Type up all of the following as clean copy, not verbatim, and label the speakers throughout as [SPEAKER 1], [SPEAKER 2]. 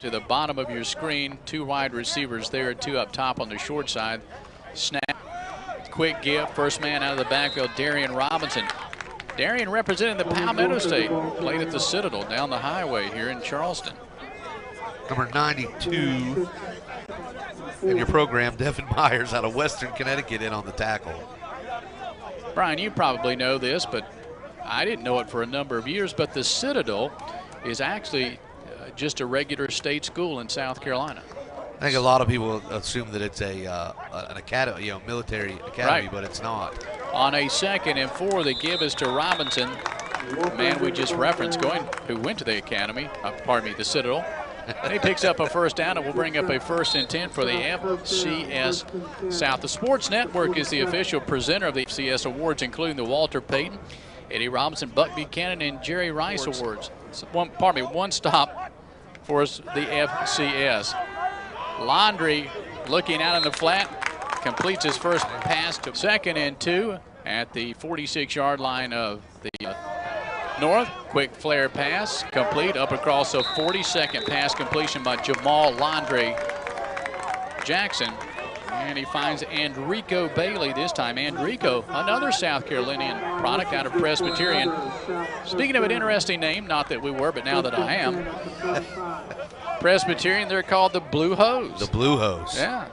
[SPEAKER 1] to the bottom of your screen. Two wide receivers there, two up top on the short side. Snap, quick give, first man out of the backfield, Darian Robinson. Darian representing the Palmetto State, played at the Citadel down the highway here in Charleston.
[SPEAKER 2] Number 92 in your program, Devin Myers out of Western Connecticut, in on the tackle.
[SPEAKER 1] Brian, you probably know this, but I didn't know it for a number of years, but the Citadel is actually just a regular state school in South Carolina.
[SPEAKER 2] I think a lot of people assume that it's an academy, military academy,
[SPEAKER 1] right,
[SPEAKER 2] but it's not.
[SPEAKER 1] On a 2nd and 4, the give is to Robinson, the man we just referenced, who went to the academy, the Citadel. And he picks up a first down, and will bring up a 1st and 10 for the FCS South. The Sports Network is the official presenter of the FCS awards, including the Walter Payton, Eddie Robinson, Buck Buchanan, and Jerry Rice awards. One stop for the FCS. Laundrie looking out in the flat, completes his first pass to 2nd and 2 at the 46-yard line of the North. Quick flare pass, complete up across a 42nd pass completion by Jamal Laundrie Jackson. And he finds Enrico Bailey this time. Enrico, another South Carolinian product out of Presbyterian. Speaking of an interesting name, not that we were, but now that I am. Presbyterian, they're called the Blue Hose.
[SPEAKER 2] The Blue Hose.
[SPEAKER 1] Yeah,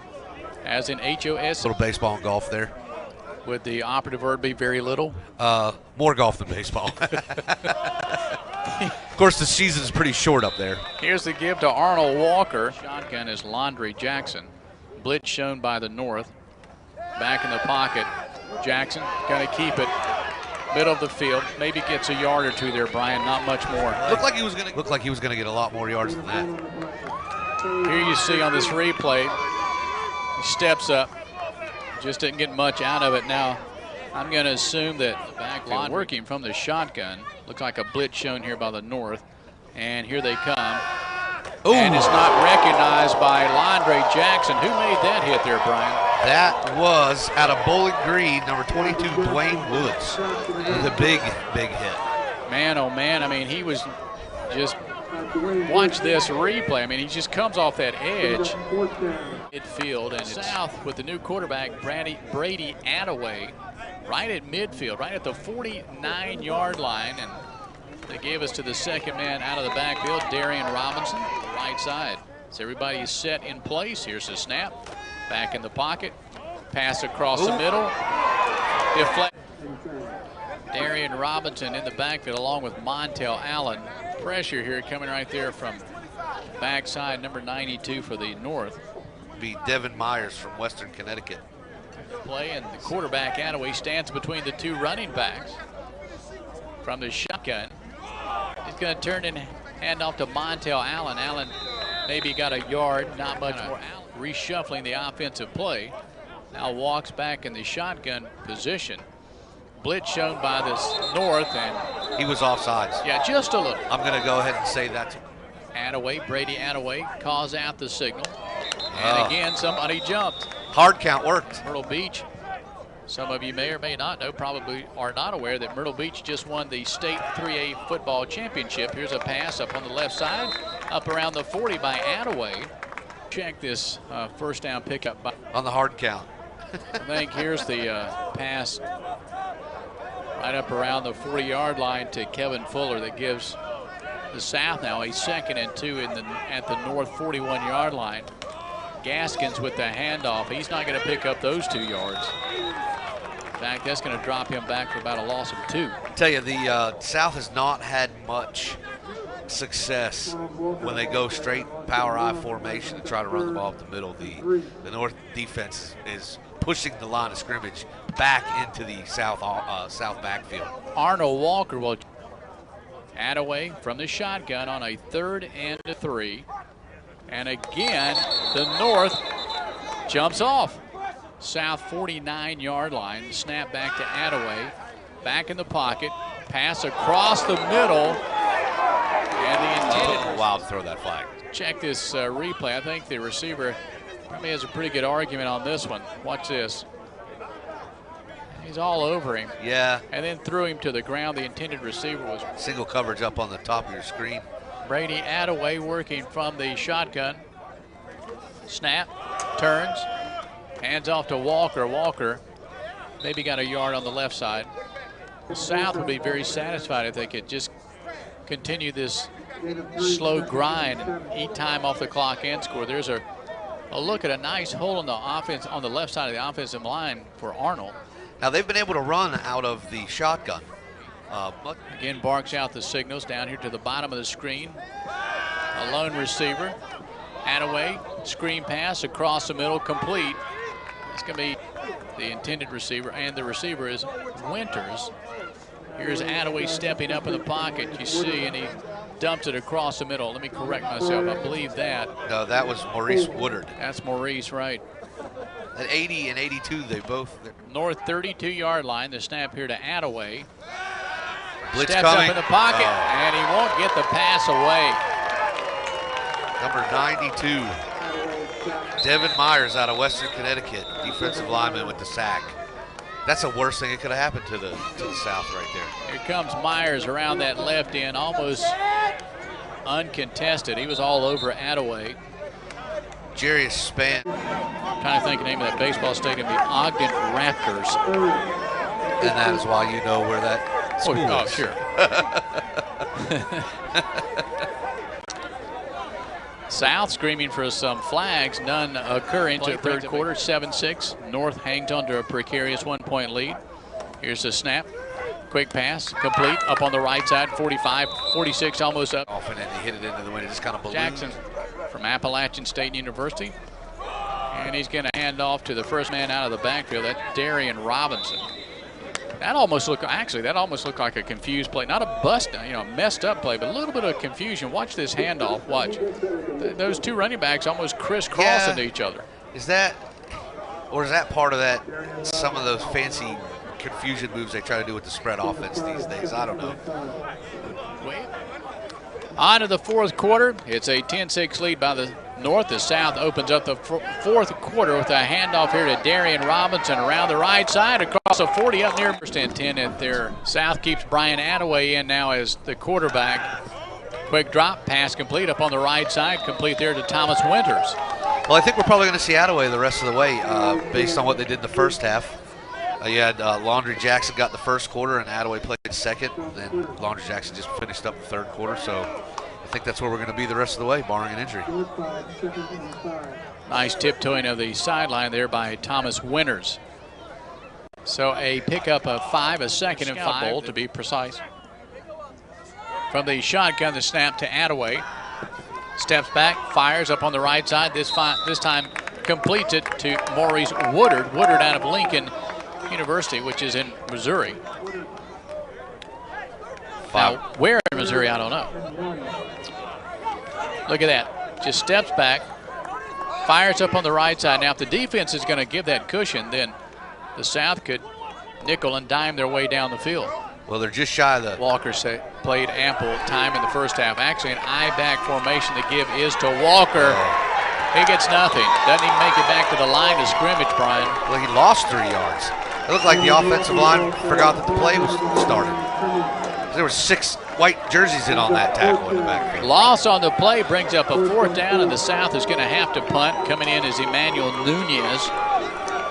[SPEAKER 1] as in H-O-S.
[SPEAKER 2] Little baseball and golf there.
[SPEAKER 1] Would the operative word be very little?
[SPEAKER 2] More golf than baseball. Of course, the season is pretty short up there.
[SPEAKER 1] Here's the give to Arnold Walker. Shotgun is Laundrie Jackson. Blitz shown by the North. Back in the pocket. Jackson going to keep it. Middle of the field. Maybe gets a yard or two there, Brian. Not much more.
[SPEAKER 2] Looked like he was going to get a lot more yards than that.
[SPEAKER 1] Here you see on this replay, he steps up. Just didn't get much out of it. Now, I'm going to assume that the backfield working from the shotgun. Looks like a blitz shown here by the North. And here they come. Ooh. And it's not recognized by Laundrie Jackson. Who made that hit there, Brian?
[SPEAKER 2] That was out of Bowling Green, number 22, Dwayne Woods, with a big, big hit.
[SPEAKER 1] Man, oh man, I mean, he was just, watch this replay. I mean, he just comes off that edge. Midfield, and South with the new quarterback, Brady Attaway, right at midfield, right at the 49-yard line. And they gave us to the 2nd man out of the backfield, Darian Robinson, right side. So everybody is set in place. Here's the snap. Back in the pocket. Pass across the middle. Deflect. Darian Robinson in the backfield along with Montel Allen. Pressure here coming right there from backside, number 92 for the North.
[SPEAKER 2] Be Devin Myers from Western Connecticut.
[SPEAKER 1] Play, and the quarterback Attaway stands between the two running backs. From the shotgun. He's going to turn and hand off to Montel Allen. Allen maybe got a yard, not much more. Allen reshuffling the offensive play. Now walks back in the shotgun position. Blitz shown by this North, and
[SPEAKER 2] he was offsides.
[SPEAKER 1] Yeah, just a little.
[SPEAKER 2] I'm going to go ahead and say that's
[SPEAKER 1] Attaway, Brady Attaway calls out the signal. And again, somebody jumped.
[SPEAKER 2] Hard count worked.
[SPEAKER 1] Myrtle Beach. Some of you may or may not know, probably are not aware that Myrtle Beach just won the state 3A football championship. Here's a pass up on the left side, up around the 40 by Attaway. Check this first down pickup
[SPEAKER 2] on the hard count.
[SPEAKER 1] I think here's the pass right up around the 40-yard line to Kevin Fuller that gives the South now a 2nd and 2 at the North 41-yard line. Gaskins with the handoff. He's not going to pick up those 2 yards. In fact, that's going to drop him back for about a loss of 2.
[SPEAKER 2] I tell you, the South has not had much success when they go straight power I formation and try to run the ball up the middle. The North defense is pushing the line of scrimmage back into the South backfield.
[SPEAKER 1] Arnold Walker will Attaway from the shotgun on a 3rd and 3. And again, the North jumps off. South 49-yard line. Snap back to Attaway. Back in the pocket. Pass across the middle. And the intended.
[SPEAKER 2] Wild to throw that flag.
[SPEAKER 1] Check this replay. I think the receiver probably has a pretty good argument on this one. Watch this. He's all over him.
[SPEAKER 2] Yeah.
[SPEAKER 1] And then threw him to the ground. The intended receiver was
[SPEAKER 2] single coverage up on the top of your screen.
[SPEAKER 1] Brady Attaway working from the shotgun. Snap, turns, hands off to Walker. Walker maybe got a yard on the left side. South would be very satisfied if they could just continue this slow grind and eat time off the clock and score. There's a look at a nice hole in the offense on the left side of the offensive line for Arnold.
[SPEAKER 2] Now they've been able to run out of the shotgun.
[SPEAKER 1] Again, barks out the signals down here to the bottom of the screen. A lone receiver. Attaway, screen pass across the middle, complete. It's going to be the intended receiver, and the receiver is Winters. Here's Attaway stepping up in the pocket, you see, and he dumps it across the middle. Let me correct myself. I believe that.
[SPEAKER 2] No, that was Maurice Woodard.
[SPEAKER 1] That's Maurice, right.
[SPEAKER 2] At 80 and 82, they both.
[SPEAKER 1] North 32-yard line. The snap here to Attaway.
[SPEAKER 2] Blitz
[SPEAKER 1] Steps
[SPEAKER 2] coming.
[SPEAKER 1] up in the pocket, and he won't get the pass away.
[SPEAKER 2] Number 92, Devin Myers out of Western Connecticut, defensive lineman with the sack. That's the worst thing that could have happened to the South right there.
[SPEAKER 1] Here comes Myers around that left end, almost uncontested. He was all over Attaway.
[SPEAKER 2] Jarius Span.
[SPEAKER 1] Trying to think of the name of that baseball stadium, the Ogden Raptors.
[SPEAKER 2] And that is why you know where that school is.
[SPEAKER 1] Oh, sure. South screaming for some flags, none occurring to the third quarter, 7-6. North hangs on to a precarious 1-point lead. Here's the snap, quick pass, complete, up on the right side, 45, 46, almost up.
[SPEAKER 2] Off and then he hit it into the wind, it just kind of ballooned.
[SPEAKER 1] Jackson from Appalachian State University. And he's going to hand off to the first man out of the backfield, that's Darian Robinson. That almost looked like a confused play. Not a bust, messed up play, but a little bit of confusion. Watch this handoff. Watch. Those two running backs almost crisscross into each other.
[SPEAKER 2] Is that part of that, some of those fancy confusion moves they try to do with the spread offense these days? I don't know.
[SPEAKER 1] On to the fourth quarter. It's a 10-6 lead by the North. The South opens up the fourth quarter with a handoff here to Darian Robinson around the right side across a 40 up near first and 10 at their. South keeps Brian Attaway in now as the quarterback. Quick drop, pass complete up on the right side, complete there to Thomas Winters.
[SPEAKER 2] Well, I think we're probably going to see Attaway the rest of the way based on what they did in the first half. You had Laundry Jackson got the first quarter and Attaway played second. Then Laundry Jackson just finished up the third quarter. So I think that's where we're going to be the rest of the way, barring an injury.
[SPEAKER 1] Nice tiptoeing of the sideline there by Thomas Winters. So a pickup of 5, a second and 5 to be precise. From the shotgun, the snap to Attaway. Steps back, fires up on the right side. This time completes it to Maurice Woodard. Woodard out of Lincoln University, which is in Missouri. Now, where in Missouri, I don't know. Look at that. Just steps back, fires up on the right side. Now, if the defense is going to give that cushion, then the South could nickel and dime their way down the field.
[SPEAKER 2] Well, they're just shy of the.
[SPEAKER 1] Walker played ample time in the first half. Actually, an I-back formation. The give is to Walker. He gets nothing. Doesn't even make it back to the line of scrimmage, Brian.
[SPEAKER 2] Well, he lost 3 yards. It looked like the offensive line forgot that the play was started. There were 6 white jerseys in on that tackle in the backfield.
[SPEAKER 1] Loss on the play brings up a 4th down, and the South is going to have to punt. Coming in is Emmanuel Nunez.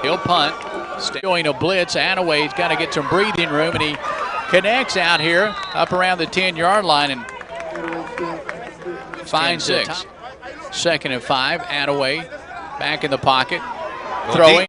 [SPEAKER 1] He'll punt. Going a blitz. Attaway's got to get some breathing room, and he connects out here up around the 10-yard line and finds 6. 2nd and 5. Attaway back in the pocket. Throwing.